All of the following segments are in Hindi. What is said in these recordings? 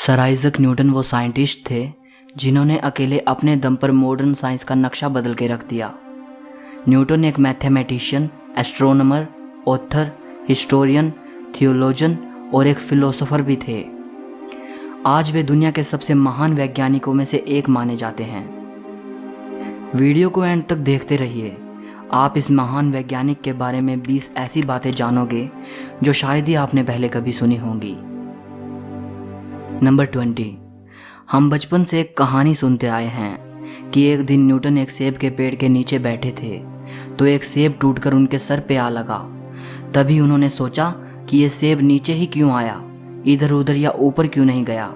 सर आइजक न्यूटन वो साइंटिस्ट थे जिन्होंने अकेले अपने दम पर मॉडर्न साइंस का नक्शा बदल के रख दिया। न्यूटन एक मैथमेटिशियन, एस्ट्रोनॉमर, ऑथर, हिस्टोरियन, थियोलॉजन और एक फिलोसोफर भी थे। आज वे दुनिया के सबसे महान वैज्ञानिकों में से एक माने जाते हैं। वीडियो को एंड तक देखते रहिए। आप इस महान वैज्ञानिक के बारे में 20 ऐसी बातें जानोगे जो शायद ही आपने पहले कभी सुनी होंगी। नंबर 20। हम बचपन से एक कहानी सुनते आए हैं कि एक दिन न्यूटन एक सेब के पेड़ के नीचे बैठे थे तो एक सेब टूटकर उनके सर पे आ लगा। तभी उन्होंने सोचा कि ये सेब नीचे ही क्यों आया, इधर उधर या ऊपर क्यों नहीं गया,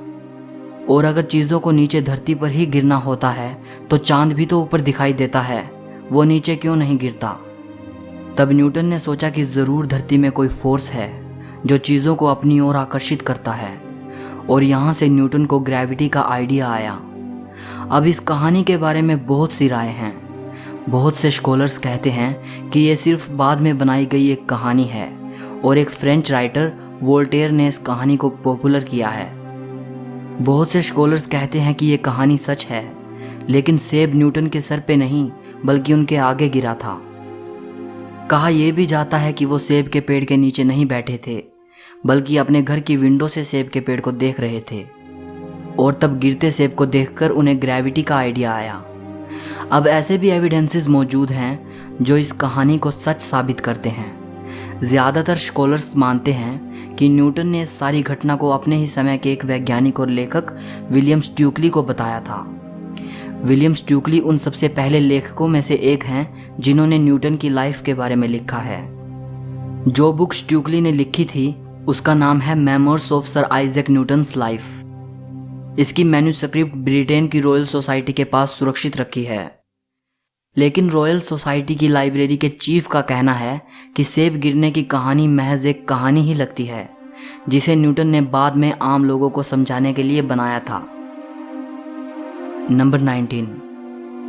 और अगर चीज़ों को नीचे धरती पर ही गिरना होता है तो चांद भी तो ऊपर दिखाई देता है, वो नीचे क्यों नहीं गिरता। तब न्यूटन ने सोचा कि ज़रूर धरती में कोई फोर्स है जो चीज़ों को अपनी ओर आकर्षित करता है, और यहाँ से न्यूटन को ग्रेविटी का आइडिया आया। अब इस कहानी के बारे में बहुत सी राय हैं। बहुत से स्कॉलर्स कहते हैं कि ये सिर्फ बाद में बनाई गई एक कहानी है और एक फ्रेंच राइटर वोल्टेयर ने इस कहानी को पॉपुलर किया है। बहुत से स्कॉलर्स कहते हैं कि ये कहानी सच है, लेकिन सेब न्यूटन के सर पे नहीं बल्कि उनके आगे गिरा था। कहा यह भी जाता है कि वो सेब के पेड़ के नीचे नहीं बैठे थे बल्कि अपने घर की विंडो से सेब के पेड़ को देख रहे थे, और तब गिरते सेब को देखकर उन्हें ग्रेविटी का आइडिया आया। अब ऐसे भी एविडेंसेस मौजूद हैं जो इस कहानी को सच साबित करते हैं। ज़्यादातर स्कॉलर्स मानते हैं कि न्यूटन ने इस सारी घटना को अपने ही समय के एक वैज्ञानिक और लेखक विलियम स्टुकली को बताया था। विलियम स्टुकली उन सबसे पहले लेखकों में से एक हैं जिन्होंने न्यूटन की लाइफ के बारे में लिखा है। जो बुक स्टुकली ने लिखी थी उसका नाम है memoirs of sir Isaac Newton's life. इसकी मैन्युस्क्रिप्ट ब्रिटेन की रॉयल सोसाइटी के पास सुरक्षित रखी है, लेकिन रॉयल सोसाइटी की लाइब्रेरी के चीफ का कहना है कि सेब गिरने की कहानी महज एक कहानी ही लगती है जिसे न्यूटन ने बाद में आम लोगों को समझाने के लिए बनाया था। नंबर 19।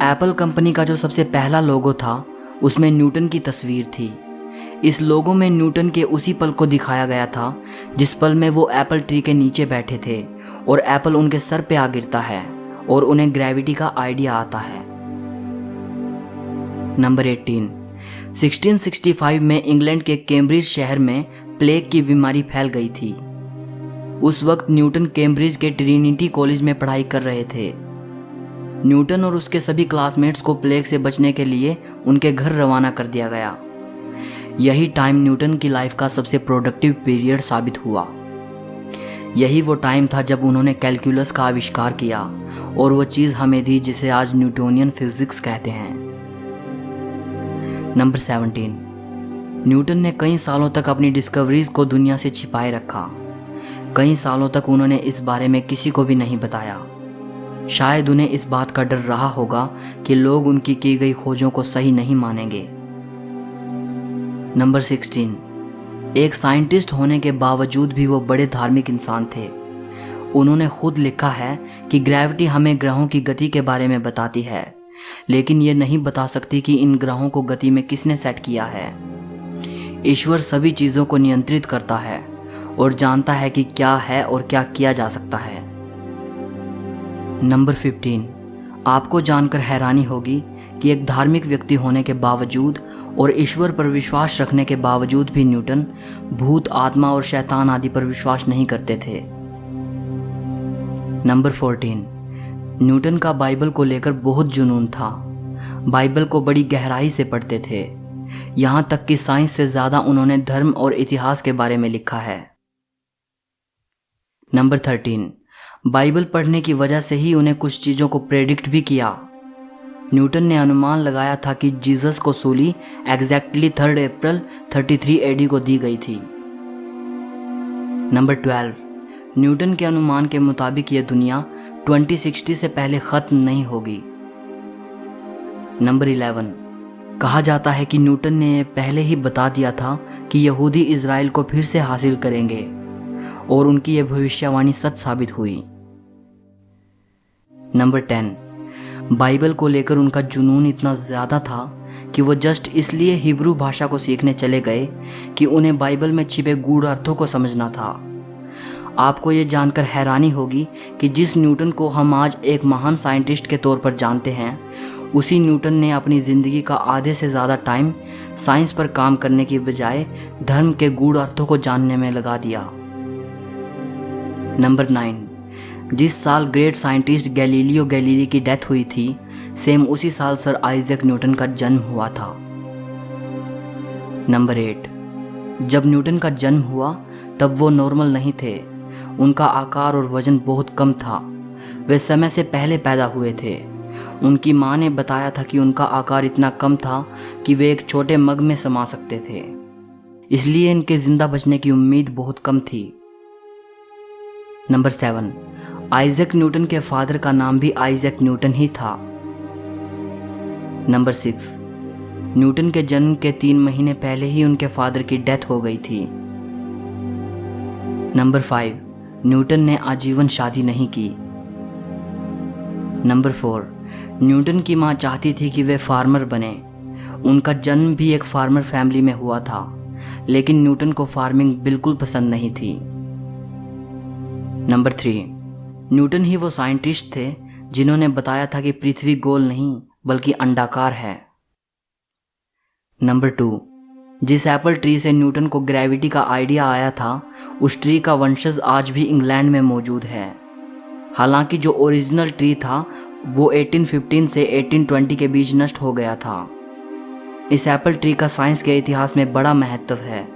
एप्पल कंपनी का जो सबसे पहला लोगो था उसमें न्यूटन की तस्वीर थी। इस लोगो में न्यूटन के उसी पल को दिखाया गया था जिस पल में वो एप्पल ट्री के नीचे बैठे थे और एप्पल उनके सर पे आ गिरता है और उन्हें ग्रेविटी का आइडिया आता है। नंबर 18। 1665 में इंग्लैंड के कैम्ब्रिज शहर में प्लेग की बीमारी फैल गई थी। उस वक्त न्यूटन कैम्ब्रिज के ट्रिनिटी कॉलेज में पढ़ाई कर रहे थे। न्यूटन और उसके सभी क्लासमेट्स को प्लेग से बचने के लिए उनके घर रवाना कर दिया गया। यही टाइम न्यूटन की लाइफ का सबसे प्रोडक्टिव पीरियड साबित हुआ। यही वो टाइम था जब उन्होंने कैलकुलस का आविष्कार किया और वो चीज़ हमें दी जिसे आज न्यूटोनियन फिजिक्स कहते हैं। नंबर 17। न्यूटन ने कई सालों तक अपनी डिस्कवरीज को दुनिया से छिपाए रखा। कई सालों तक उन्होंने इस बारे में किसी को भी नहीं बताया। शायद उन्हें इस बात का डर रहा होगा कि लोग उनकी की गई खोजों को सही नहीं मानेंगे। नंबर 16। एक साइंटिस्ट होने के बावजूद भी वो बड़े धार्मिक इंसान थे। उन्होंने खुद लिखा है कि ग्रेविटी हमें ग्रहों की गति के बारे में बताती है, लेकिन ये नहीं बता सकती कि इन ग्रहों को गति में किसने सेट किया है। ईश्वर सभी चीज़ों को नियंत्रित करता है और जानता है कि क्या है और क्या किया जा सकता है। नंबर 15। आपको जानकर हैरानी होगी कि एक धार्मिक व्यक्ति होने के बावजूद और ईश्वर पर विश्वास रखने के बावजूद भी न्यूटन भूत, आत्मा और शैतान आदि पर विश्वास नहीं करते थे। नंबर 14। न्यूटन का बाइबल को लेकर बहुत जुनून था। बाइबल को बड़ी गहराई से पढ़ते थे, यहाँ तक कि साइंस से ज़्यादा उन्होंने धर्म और इतिहास के बारे में लिखा है। नंबर 13। बाइबल पढ़ने की वजह से ही उन्हें कुछ चीज़ों को प्रेडिक्ट भी किया। न्यूटन ने अनुमान लगाया था कि जीसस को सूली एग्जैक्टली 3 अप्रैल 33 AD को दी गई थी। नंबर 12। न्यूटन के अनुमान के मुताबिक यह दुनिया 2060 से पहले ख़त्म नहीं होगी। नंबर 11। कहा जाता है कि न्यूटन ने पहले ही बता दिया था कि यहूदी इज़राइल को फिर से हासिल करेंगे, और उनकी यह भविष्यवाणी सच साबित हुई। नंबर 10। बाइबल को लेकर उनका जुनून इतना ज़्यादा था कि वो जस्ट इसलिए हिब्रू भाषा को सीखने चले गए कि उन्हें बाइबल में छिपे गूढ़ अर्थों को समझना था। आपको ये जानकर हैरानी होगी कि जिस न्यूटन को हम आज एक महान साइंटिस्ट के तौर पर जानते हैं, उसी न्यूटन ने अपनी ज़िंदगी का आधे से ज़्यादा टाइम साइंस पर काम करने की बजाय धर्म के गूढ़ अर्थों को जानने में लगा दिया। नंबर 9, जिस साल ग्रेट साइंटिस्ट गैलीलियो गैलीली की डेथ हुई थी, सेम उसी साल सर आइजैक न्यूटन का जन्म हुआ था। नंबर 8, जब न्यूटन का जन्म हुआ तब वो नॉर्मल नहीं थे। उनका आकार और वजन बहुत कम था। वे समय से पहले पैदा हुए थे। उनकी मां ने बताया था कि उनका आकार इतना कम था कि वे एक छोटे मग में समा सकते थे, इसलिए इनके जिंदा बचने की उम्मीद बहुत कम थी। नंबर 7, आइजैक न्यूटन के फादर का नाम भी आइजैक न्यूटन ही था। नंबर 6, न्यूटन के जन्म के 3 महीने पहले ही उनके फादर की डेथ हो गई थी। नंबर 5, न्यूटन ने आजीवन शादी नहीं की। नंबर 4, न्यूटन की मां चाहती थी कि वे फार्मर बने। उनका जन्म भी एक फार्मर फैमिली में हुआ था, लेकिन न्यूटन को फार्मिंग बिल्कुल पसंद नहीं थी। नंबर 3, न्यूटन ही वो साइंटिस्ट थे जिन्होंने बताया था कि पृथ्वी गोल नहीं बल्कि अंडाकार है। नंबर 2, जिस एप्पल ट्री से न्यूटन को ग्रेविटी का आइडिया आया था, उस ट्री का वंशज आज भी इंग्लैंड में मौजूद है। हालांकि जो ओरिजिनल ट्री था वो 1815 से 1820 के बीच नष्ट हो गया था। इस एप्पल ट्री का साइंस के इतिहास में बड़ा महत्व है,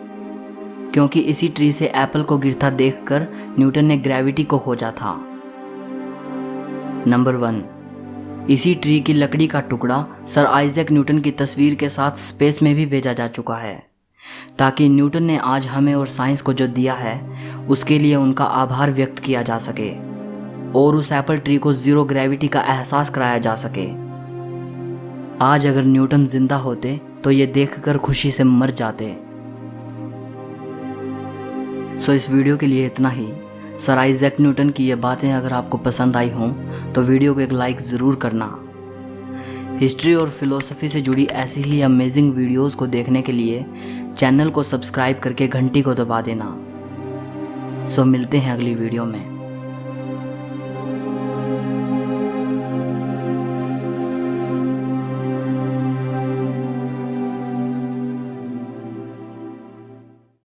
क्योंकि इसी ट्री से एप्पल को गिरता देखकर न्यूटन ने ग्रेविटी को खोजा था। नंबर 1, इसी ट्री की लकड़ी का टुकड़ा सर आइजैक न्यूटन की तस्वीर के साथ स्पेस में भी भेजा जा चुका है, ताकि न्यूटन ने आज हमें और साइंस को जो दिया है उसके लिए उनका आभार व्यक्त किया जा सके और उस एप्पल ट्री को जीरो ग्रेविटी का एहसास कराया जा सके। आज अगर न्यूटन जिंदा होते तो ये देखकर खुशी से मर जाते। सो इस वीडियो के लिए इतना ही। सर आइजैक न्यूटन की ये बातें अगर आपको पसंद आई हों तो वीडियो को एक लाइक ज़रूर करना। हिस्ट्री और फिलोसफी से जुड़ी ऐसी ही अमेजिंग वीडियोस को देखने के लिए चैनल को सब्सक्राइब करके घंटी को दबा देना। सो मिलते हैं अगली वीडियो में।